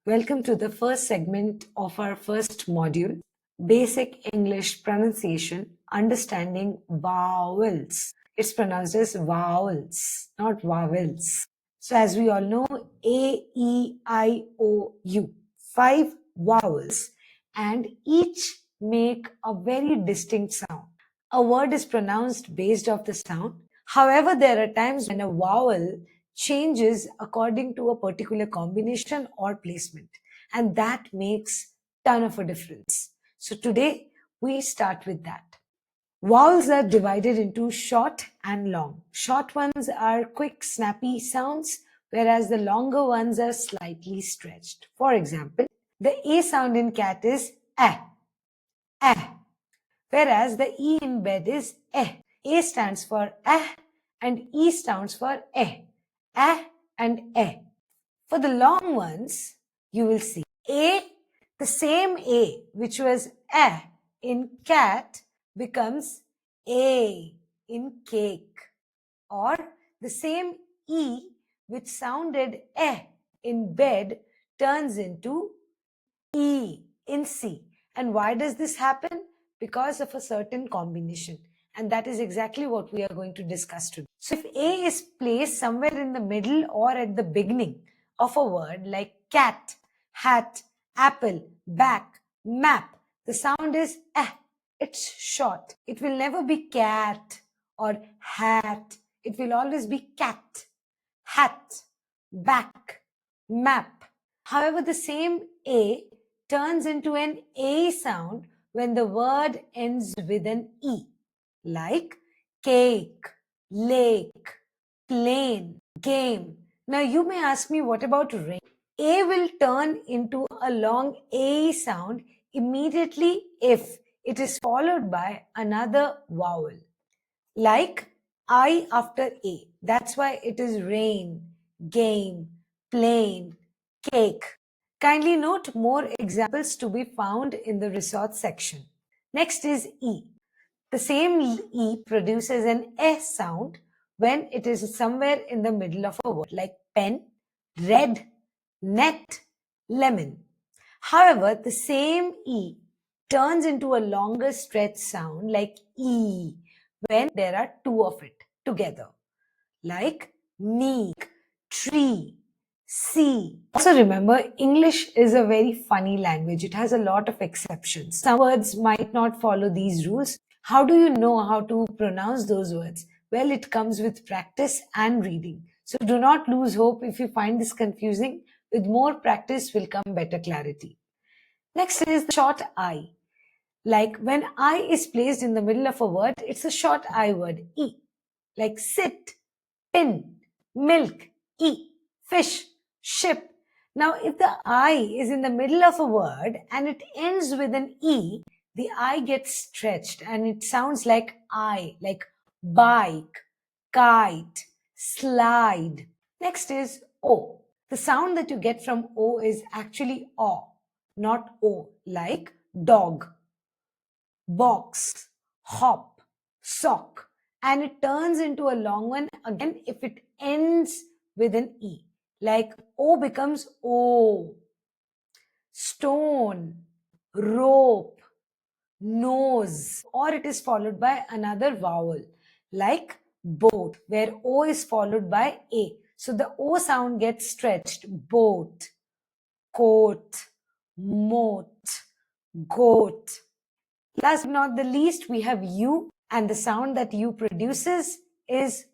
Welcome to the first segment of our first module, Basic English Pronunciation, Understanding Vowels. It's pronounced as vowels, not vowels. So as we all know, A, E, I, O, U, 5 vowels, and each make a very distinct sound. A word is pronounced based off the sound. However, there are times when a vowel changes according to a particular combination or placement, and that makes ton of a difference. So today we start with that. Vowels are divided into short and long. Short ones are quick, snappy sounds, whereas the longer ones are slightly stretched. For example, the A sound in cat is eh, eh, whereas the E in bed is eh. A stands for eh and E stands for eh and eh. For the long ones, you will see A, the same A which was eh in cat becomes A in cake, or the same E which sounded eh in bed turns into E in C. And why does this happen? Because of a certain combination. And that is exactly what we are going to discuss today. So if A is placed somewhere in the middle or at the beginning of a word like cat, hat, apple, back, map, the sound is eh. It's short. It will never be cat or hat. It will always be cat, hat, back, map. However, the same A turns into an A sound when the word ends with an E, like cake, lake, plane, game. Now you may ask me, what about rain? A will turn into a long A sound immediately if it is followed by another vowel, like I after A. That's why it is rain, game, plane, cake. Kindly note more examples to be found in the resource section. Next is E. The same E produces an S sound when it is somewhere in the middle of a word, like pen, red, net, lemon. However, the same E turns into a longer stretch sound like E when there are two of it together, like meek, tree, sea. Also remember, English is a very funny language. It has a lot of exceptions. Some words might not follow these rules. How do you know how to pronounce those words? Well, it comes with practice and reading. So do not lose hope if you find this confusing. With more practice will come better clarity. Next is the short I. Like when I is placed in the middle of a word, it's a short I word, E. Like sit, pin, milk, E, fish, ship. Now, if the I is in the middle of a word and it ends with an E, the I gets stretched and it sounds like I, like bike, kite, slide. Next is O. The sound that you get from O is actually O, not O, like dog, box, hop, sock, and it turns into a long one again if it ends with an E, like O becomes O, stone, rope, nose, or it is followed by another vowel, like boat, where O is followed by A. So the O sound gets stretched, boat, coat, moat, goat. Last but not the least, we have U, and the sound that U produces is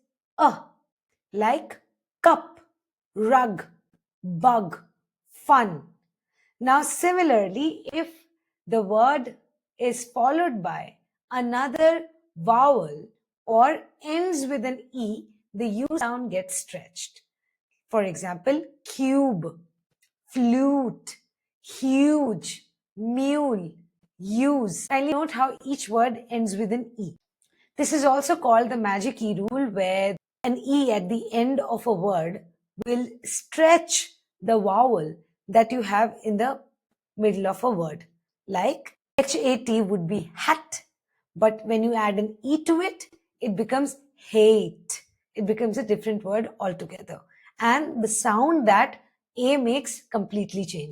like cup, rug, bug, fun. Now, similarly, if the word is followed by another vowel or ends with an E, the U sound gets stretched. For example, cube, flute, huge, mule, use. Kindly note how each word ends with an E. This is also called the magic E rule, where an E at the end of a word will stretch the vowel that you have in the middle of a word. Like HAT would be hat, but when you add an E to it, it becomes hate. It becomes a different word altogether. And the sound that A makes completely changes.